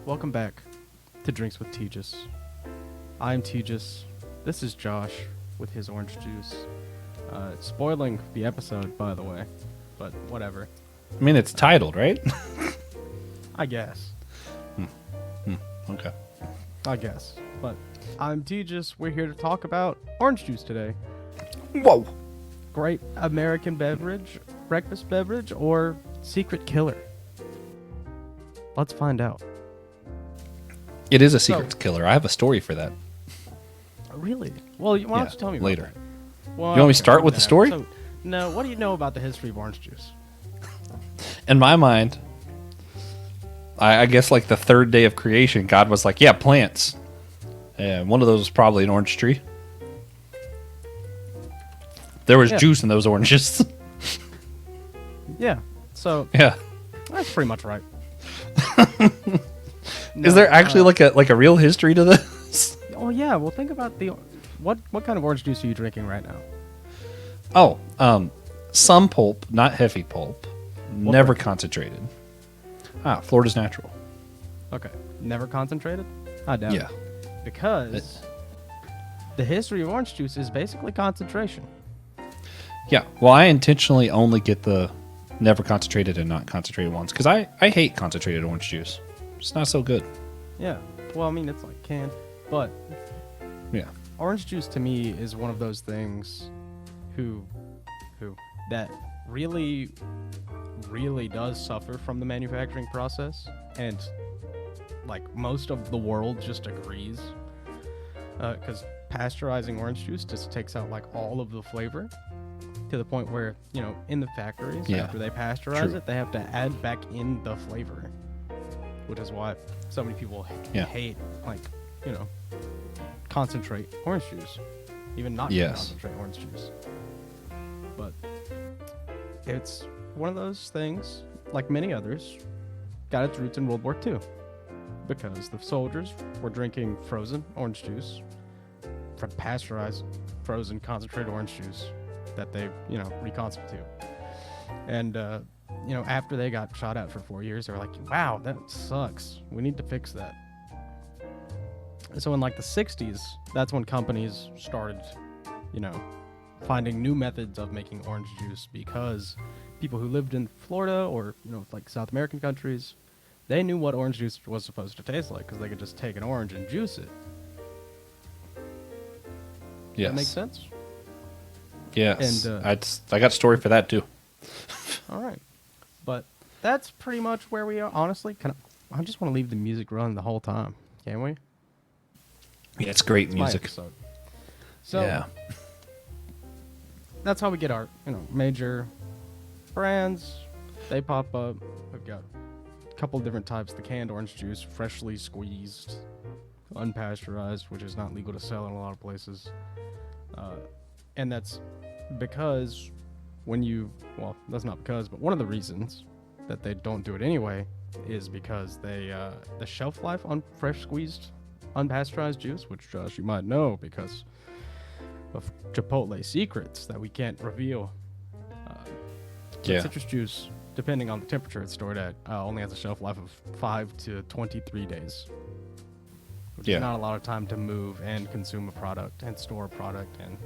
welcome back to Drinks with Tegis. I'm Tegis. This is Josh with his orange juice. Spoiling the episode, by the way, but whatever. I mean, it's titled, right? I guess. Okay. I guess. But I'm Tegis. We're here to talk about orange juice today. Whoa. Great American beverage, breakfast beverage, or secret killer? Let's find out. It is a secret killer. I have a story for that. Really? Well, why don't you tell me about later. that? Well, You want me to start with the story? So, no, what do you know about the history of orange juice? In my mind, I guess like the third day of creation, God was like, yeah, plants. And one of those was probably an orange tree. There was juice in those oranges. Yeah. So Yeah. that's pretty much right. Is there actually like a real history to this? Oh yeah. Well, think about what kind of orange juice are you drinking right now? Oh, some pulp, not heavy pulp. Never concentrated. Florida's natural. Okay. Never concentrated? I doubt Yeah. it. Because the history of orange juice is basically concentration. Yeah. Well, I intentionally only get the never concentrated and not concentrated ones because I hate concentrated orange juice. It's not so good. Yeah. Well, I mean, it's like canned, but Yeah. orange juice to me is one of those things that really does suffer from the manufacturing process, and like most of the world just agrees, because pasteurizing orange juice just takes out like all of the flavor to the point where, you know, in the factories, after they pasteurize it, they have to add back in the flavor, which is why so many people hate, like, you know, concentrate orange juice, even not concentrate orange juice. But it's one of those things, like many others, got its roots in World War II, because the soldiers were drinking frozen orange juice from pasteurized, frozen, concentrated orange juice that they, you know, reconstitute. And, you know, after they got shot at for 4 years, they were like, wow, that sucks. We need to fix that. And so in like the 60s, that's when companies started, you know, finding new methods of making orange juice, because people who lived in Florida or, you know, like South American countries, they knew what orange juice was supposed to taste like because they could just take an orange and juice it. Yes. That makes sense? Yes. And, I got a story for that too. All right. But that's pretty much where we are. Honestly, I just want to leave the music running the whole time. Can we? Yeah, it's great It's my music. episode. So Yeah. that's how we get our, you know, major brands. They pop up. We've got a couple different types: the canned orange juice, freshly squeezed, unpasteurized, which is not legal to sell in a lot of places. And that's because that's not because, but one of the reasons that they don't do it anyway is because the shelf life on fresh squeezed unpasteurized juice, which Josh, you might know because of Chipotle secrets that we can't reveal. Citrus juice, depending on the temperature it's stored at, only has a shelf life of 5 to 23 days. Which is not a lot of time to move and consume a product and store a product and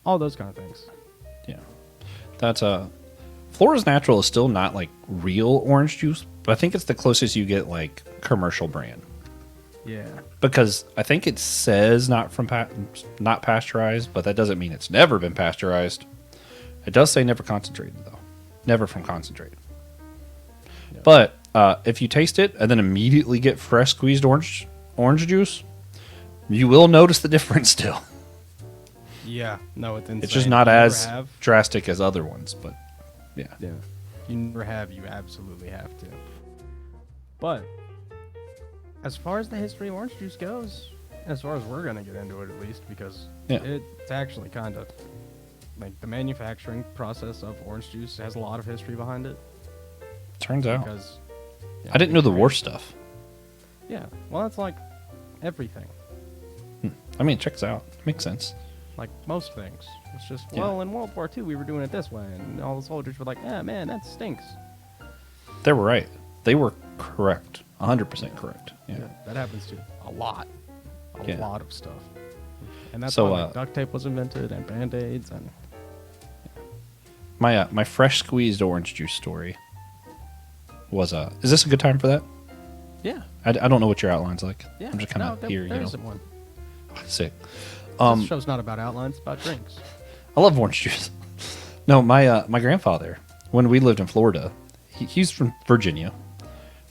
all those kind of things. Yeah. That's Florida's Natural is still not like real orange juice, but I think it's the closest you get like commercial brand. Yeah. Because I think it says not pasteurized, but that doesn't mean it's never been pasteurized. It does say never concentrated though. Never from concentrated. Yeah. But if you taste it and then immediately get fresh squeezed orange juice, you will notice the difference still. Yeah, no, it's insane. It's just not as drastic as other ones, but yeah. Yeah. You never have, you absolutely have to. But as far as the history of orange juice goes, as far as we're going to get into it at least, because it's actually kind of like the manufacturing process of orange juice has a lot of history behind it. Turns out. Because I didn't know the war stuff. Yeah, well, that's like everything. I mean, it checks out. Makes sense. Like most things. It's just, well, in World War II, we were doing it this way, and all the soldiers were like, man, that stinks. They were right. They were correct. 100% correct. Yeah. that happens too. A lot of stuff. And that's So, why like, duct tape was invented and Band-Aids and my fresh squeezed orange juice story was is this a good time for that? yeah. I don't know what your outline's like. Yeah. I'm just kind of here, there isn't one. Sick. This show's not about outlines, it's about drinks. I love orange juice. No, my grandfather, when we lived in Florida, he's from Virginia.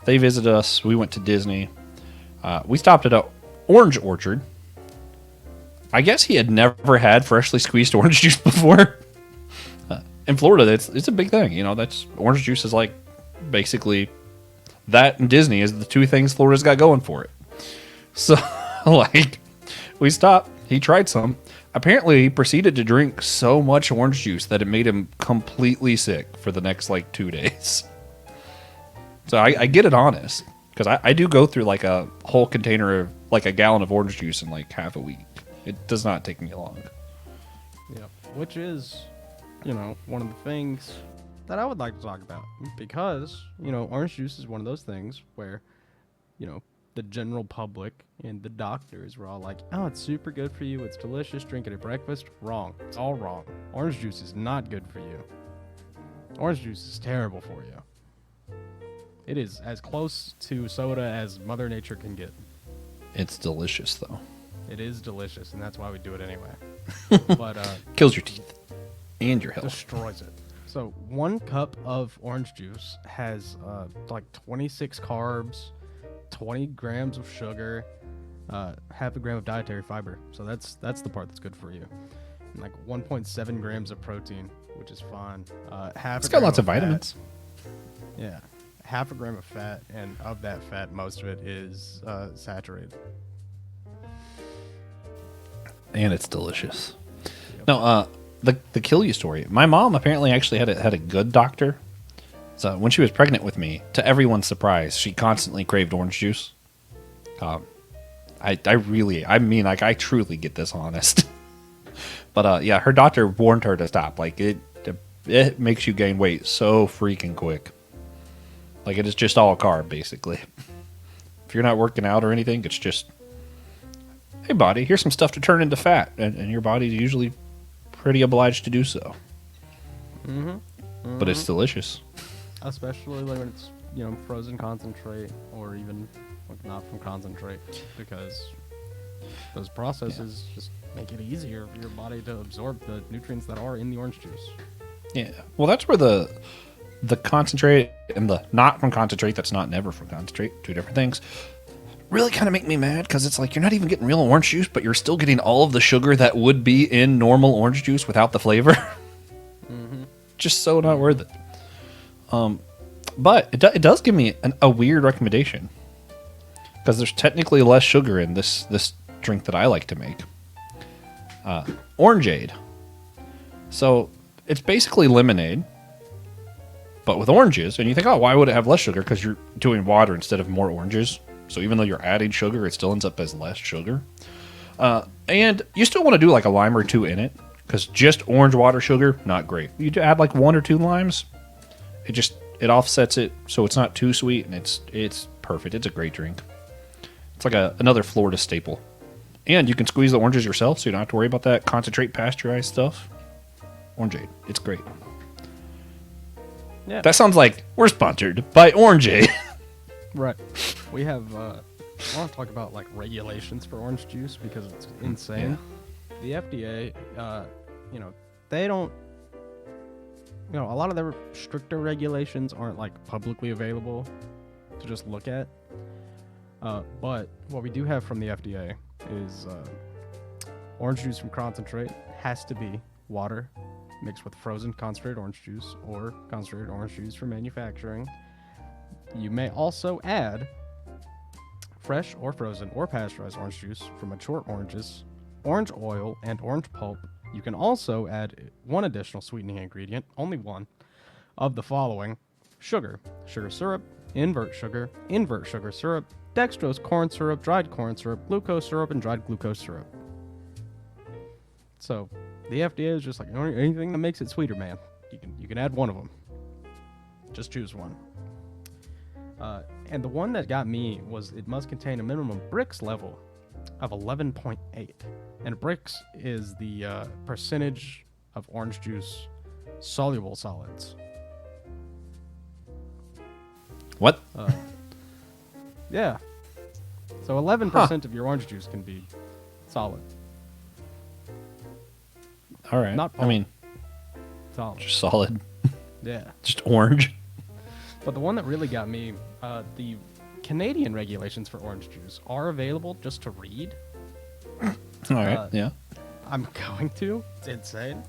They visited us. We went to Disney. We stopped at an orange orchard. I guess he had never had freshly squeezed orange juice before. In Florida, it's a big thing. You know, that's orange juice is like basically that and Disney is the two things Florida's got going for it. So, like, we stopped. He tried some. Apparently, he proceeded to drink so much orange juice that it made him completely sick for the next, 2 days. So I get it honest. Because I do go through, a whole container of, a gallon of orange juice in, half a week. It does not take me long. Yeah, which is, one of the things that I would like to talk about. Because, orange juice is one of those things where, the general public and the doctors were all like, oh, it's super good for you. It's delicious. Drink it at breakfast. Wrong. It's all wrong. Orange juice is not good for you. Orange juice is terrible for you. It is as close to soda as Mother Nature can get. It's delicious, though. It is delicious, and that's why we do it anyway. But kills your teeth and your health. Destroys it. So 1 cup of orange juice has 26 carbs, 20 grams of sugar, half a gram of dietary fiber. So that's the part that's good for you. And 1.7 grams of protein, which is fine. It's got lots of vitamins. Yeah. Half a gram of fat, and of that fat, most of it is saturated. And it's delicious. Yep. No, the kill you story. My mom apparently actually had a good doctor. So when she was pregnant with me, to everyone's surprise, she constantly craved orange juice. I truly get this honest. But yeah, her doctor warned her to stop. It makes you gain weight so freaking quick. It is just all carb, basically. If you're not working out or anything, it's just, hey, body, here's some stuff to turn into fat. And your body's usually pretty obliged to do so. Mm-hmm. Mm-hmm. But it's delicious. Especially when it's, frozen concentrate or even not from concentrate. Because those processes just make it easier for your body to absorb the nutrients that are in the orange juice. Yeah. Well, that's where the concentrate and the not from concentrate that's not never from concentrate, two different things, really kind of make me mad, because it's you're not even getting real orange juice, but you're still getting all of the sugar that would be in normal orange juice without the flavor. Mm-hmm. Just so not worth it. But it does give me a weird recommendation, because there's technically less sugar in this drink that I like to make. Orangeade. So it's basically lemonade, but with oranges. And you think, oh, why would it have less sugar? Because you're doing water instead of more oranges. So even though you're adding sugar, it still ends up as less sugar. And you still want to do a lime or 2 in it, because just orange water sugar, not great. You add 1 or 2 limes, it offsets it, so it's not too sweet, and it's perfect. It's a great drink. It's another Florida staple. And you can squeeze the oranges yourself, so you don't have to worry about that concentrate pasteurized stuff. Orangeade, it's great. Yeah. That sounds like we're sponsored by Orangeade. Right. We have, I want to talk about regulations for orange juice, because it's insane. Yeah. The FDA, they don't, a lot of their stricter regulations aren't publicly available to just look at. But what we do have from the FDA is orange juice from concentrate has to be water mixed with frozen concentrated orange juice or concentrated orange juice for manufacturing. You may also add fresh or frozen or pasteurized orange juice from mature oranges, orange oil, and orange pulp. You can also add 1 additional sweetening ingredient, only 1, of the following: sugar syrup, invert sugar syrup, dextrose corn syrup, dried corn syrup, glucose syrup, and dried glucose syrup. So the FDA is just anything that makes it sweeter, man. You can add 1 of them. Just choose 1. And the one that got me was it must contain a minimum Brix level of 11.8. And Brix is the percentage of orange juice soluble solids. What? Yeah. So 11% of your orange juice can be solid. All right. Not I mean, solid. just solid. Yeah. Just orange. But the one that really got me, the Canadian regulations for orange juice are available just to read. All right. Yeah. I'm going to. It's insane.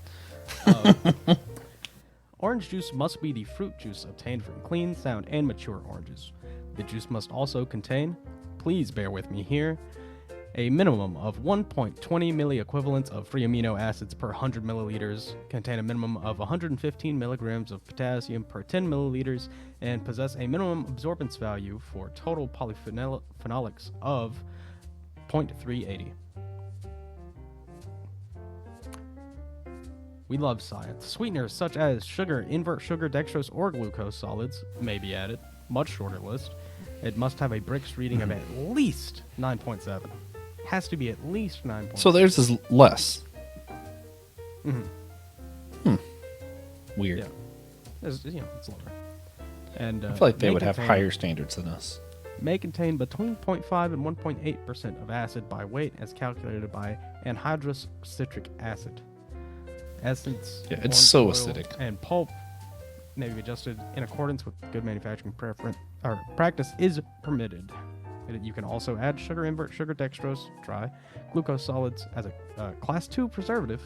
Orange juice must be the fruit juice obtained from clean, sound, and mature oranges. The juice must also contain, please bear with me here, a minimum of 1.20 milliequivalents of free amino acids per 100 milliliters, contain a minimum of 115 milligrams of potassium per 10 milliliters, and possess a minimum absorbance value for total polyphenolics of 0.380. We love science. Sweeteners such as sugar, invert sugar, dextrose, or glucose solids may be added. Much shorter list. It must have a Brix reading of at least 9.7. Has to be at least 9.7. So theirs is less. Mm-hmm. Weird. Yeah. It's lower. And I feel like they would have contain- higher standards than us. May contain between 0.5 and 1.8% of acid by weight as calculated by anhydrous citric acid. Essence, Yeah, it's orange so oil, acidic. and pulp may be adjusted in accordance with good manufacturing practice is permitted. You can also add sugar, invert sugar, dextrose, dry, glucose solids as a class 2 preservative,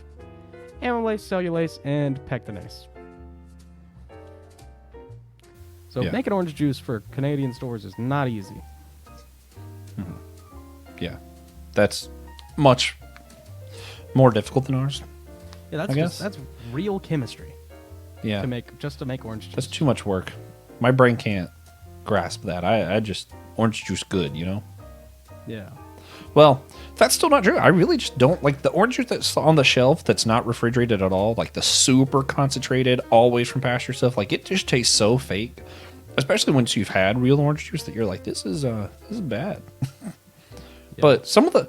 amylase, cellulase, and pectinase. So Yeah. making orange juice for Canadian stores is not easy. Yeah. That's much more difficult than ours. Yeah, that's I guess. that's real chemistry Yeah. to make orange juice. That's too much work. My brain can't grasp that. I just orange juice good, you know? Yeah. Well, that's still not true. I really just don't like the orange juice that's on the shelf that's not refrigerated at all, like the super concentrated, always from pasture stuff. Like it just tastes so fake, especially once you've had real orange juice that you're like, this is bad. But some of the,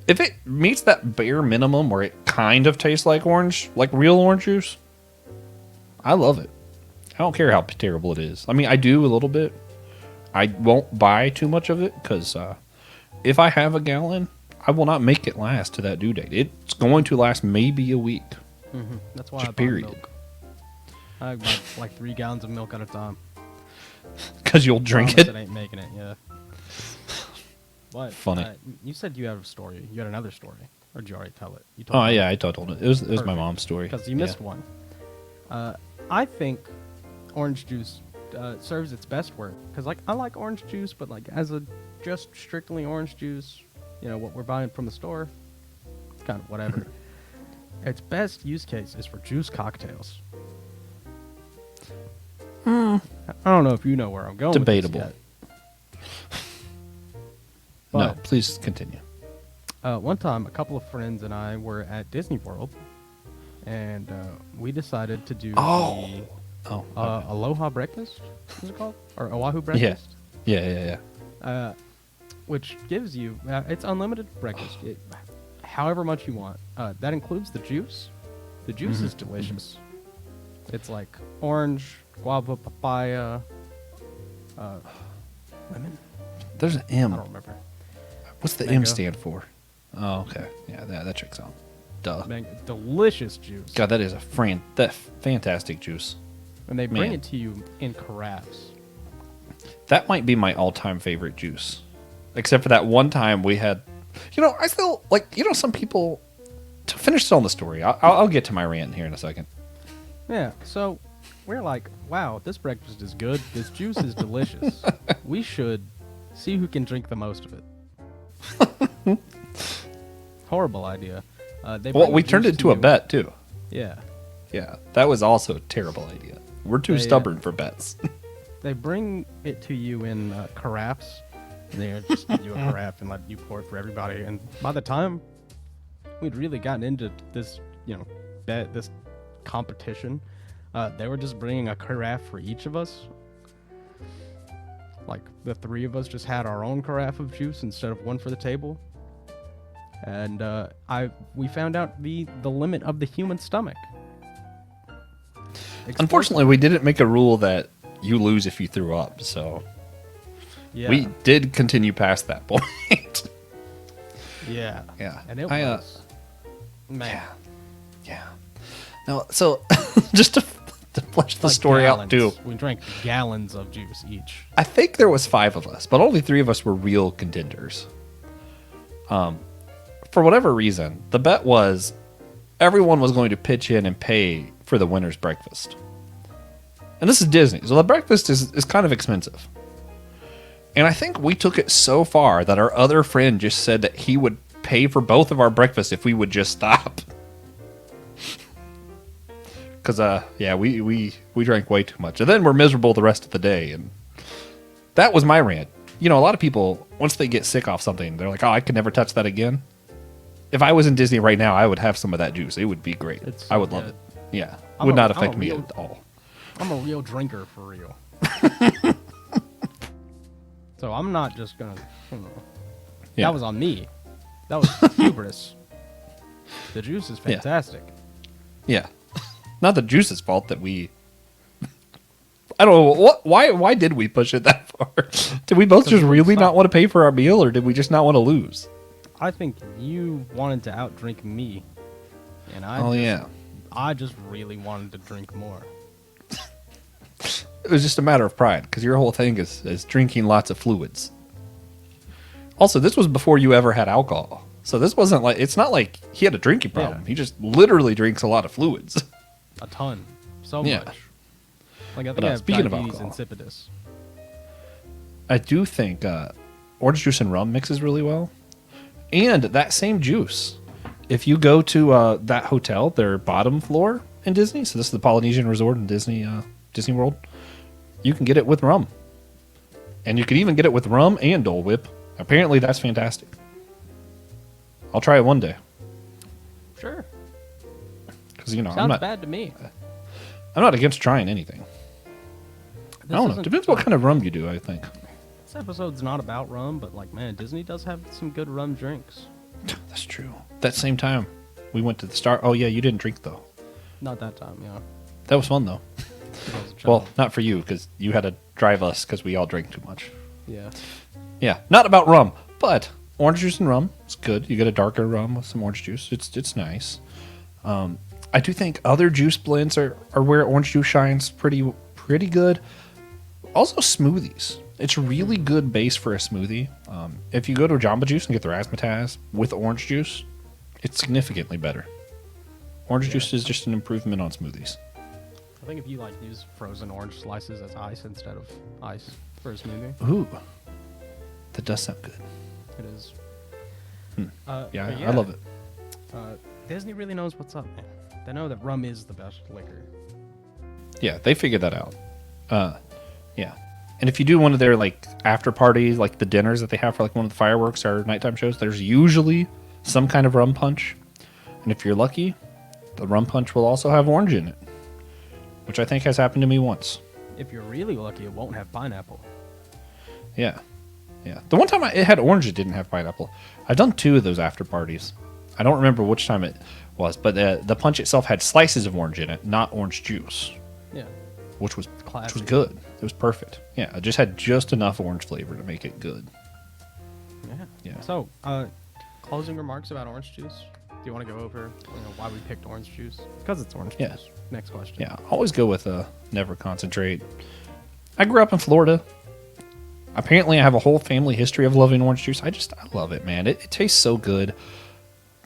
if it meets that bare minimum where it kind of tastes like orange, like real orange juice, I love it. I don't care how terrible it is. I mean, I do a little bit. I won't buy too much of it because if I have a gallon, I will not make it last to that due date. It's going to last maybe a week. Mm-hmm. That's why Just I buy period. milk. I buy like 3 gallons of milk at a time. Because you'll drink Promise it. ain't making it, yeah. What? Funny. You said you had a story. You had another story. Or did you already tell it? You Oh, yeah, I told it. It was my Perfect. mom's story. Because you missed one. I think orange juice serves its best work. Because like I like orange juice, but like as a just strictly orange juice, what we're buying from the store, kind of whatever. Its best use case is for juice cocktails. I don't know if you know where I'm going. Debatable. With this yet. No, But, please continue. one time, a couple of friends and I were at Disney World, and we decided to do Oh, the okay. Aloha breakfast. Is it called? Or Oahu breakfast? Yeah. Which gives you it's unlimited breakfast, however much you want. That includes the juice. The juice is delicious. It's like orange, guava, papaya, lemon. There's an I M. don't remember. What's the M Mango. stand for? Oh, okay. Yeah, that checks out. Duh. Delicious juice. God, that is a fantastic juice. And they bring Man. it to you in carafes. That might be my all-time favorite juice. Except for that one time we had... I still... some people... To finish telling the story, I'll get to my rant here in a second. Yeah, so we're like, wow, this breakfast is good. This juice is delicious. We should see who can drink the most of it. Horrible idea. We turned it into a bet, too. Yeah. Yeah, that was also a terrible idea. We're too stubborn for bets. They bring it to you in carafes. They just give you a carafe and let you pour it for everybody. And by the time we'd really gotten into this, this competition, they were just bringing a carafe for each of us. Like the three of us just had our own carafe of juice instead of one for the table. And we found out the limit of the human stomach. Unfortunately, we didn't make a rule that you lose if you threw up, so we did continue past that point. Yeah. Yeah. And it was... Man. Yeah. No, so just to flesh the story out too. We drank gallons of juice each. I think there was 5 of us, but only 3 of us were real contenders. For whatever reason, the bet was everyone was going to pitch in and pay for the winner's breakfast. And this is Disney, so the breakfast is kind of expensive. And I think we took it so far that our other friend just said that he would pay for both of our breakfast if we would just stop. Because, we drank way too much. And then we're miserable the rest of the day. And that was my rant. You know, a lot of people, once they get sick off something, they're like, oh, I can never touch that again. If I was in Disney right now, I would have some of that juice. It would be great. I would love it. Yeah. It would not affect me at all. I'm a real drinker for real. So I'm not just going to, Yeah. That was on me. That was hubris. The juice is fantastic. Yeah. Not the juice's fault that we... I don't know. Why did we push it that far? Did we both just really not want to pay for our meal, or did we just not want to lose? I think you wanted to outdrink me. And I just really wanted to drink more. It was just a matter of pride, because your whole thing is drinking lots of fluids. Also, this was before you ever had alcohol. So this wasn't like... It's not like he had a drinking problem. Yeah. He just literally drinks a lot of fluids. A ton. So much. Like, I think I have speaking of diabetes alcohol, insipidus. I do think orange juice and rum mixes really well. And that same juice, if you go to that hotel, their bottom floor in Disney, so this is the Polynesian Resort in Disney World, you can get it with rum. And you can even get it with rum and Dole Whip. Apparently that's fantastic. I'll try it one day. Sure. Because, you know, Sounds bad to me. I'm not against trying anything. I don't know. Depends what kind of rum you do, I think. This episode's not about rum, but, like, man, Disney does have some good rum drinks. That's true. That same time, we went to the Star... Oh, yeah, you didn't drink, though. Not that time, yeah. That was fun, though. Well, not for you, because you had to drive us, because we all drank too much. Yeah. Yeah, not about rum, but orange juice and rum, it's good. You get a darker rum with some orange juice. It's nice. I do think other juice blends are where orange juice shines pretty good. Also, smoothies. It's a really good base for a smoothie. If you go to Jamba Juice and get the razzmatazz with orange juice, it's significantly better. Orange juice is just an improvement on smoothies. I think if you use frozen orange slices as ice instead of ice for a smoothie. Ooh, that does sound good. It is. Yeah, I love it. Disney really knows what's up, man. They know that rum is the best liquor. Yeah, they figured that out. Yeah. And if you do one of their after parties, like the dinners that they have for one of the fireworks or nighttime shows, there's usually some kind of rum punch. And if you're lucky, the rum punch will also have orange in it, which I think has happened to me once. If you're really lucky, it won't have pineapple. Yeah. Yeah. The one time it had orange, it didn't have pineapple. I've done 2 of those after parties. I don't remember which time it was, but the punch itself had slices of orange in it, not orange juice. Yeah. Which was good. It was perfect. Yeah, it just had just enough orange flavor to make it good. Yeah. So, closing remarks about orange juice. Do you want to go over why we picked orange juice? Because it's orange juice. Next question. Yeah, always go with never concentrate. I grew up in Florida. Apparently, I have a whole family history of loving orange juice. I love it, man. It tastes so good.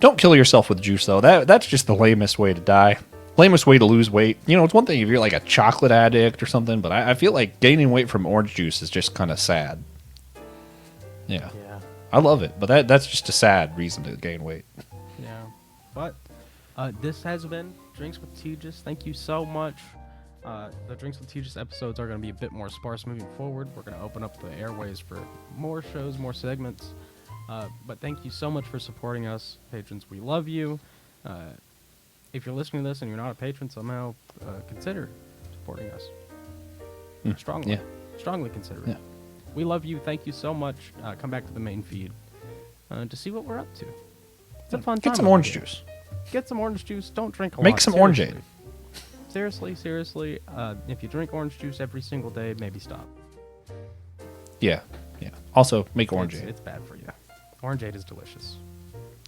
Don't kill yourself with juice, though. That's just the lamest way to die. Lamest way to lose weight. It's one thing if you're like a chocolate addict or something, but I feel like gaining weight from orange juice is just kind of sad. Yeah. I love it, but that's just a sad reason to gain weight. Yeah. But this has been Drinks with Tegis. Thank you so much. The Drinks with Tegis episodes are going to be a bit more sparse moving forward. We're going to open up the airways for more shows, more segments. But thank you so much for supporting us, patrons. We love you. If you're listening to this and you're not a patron somehow, consider supporting us. Strongly. Yeah. Strongly consider it. we love you. Thank you so much. Come back to the main feed to see what we're up to. It's a fun time. Get some over orange here. juice. Get some orange juice. Don't drink a lot. Make some orangeade. Seriously. If you drink orange juice every single day, maybe stop. Yeah. Also, make orangeade. It's bad for you. Orangeade is delicious.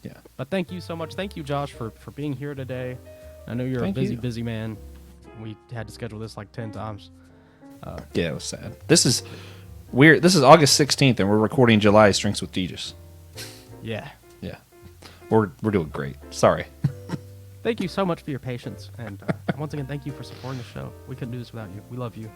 Yeah. But thank you so much. Thank you, Josh, for being here today. I know you're Thank a you. busy man. We had to schedule this like 10 times. Yeah, it was sad. This is weird. This is August 16th, and we're recording July's Drinks with Tegis. Yeah. Yeah. We're doing great. Sorry. Thank you so much for your patience. And once again, thank you for supporting the show. We couldn't do this without you. We love you.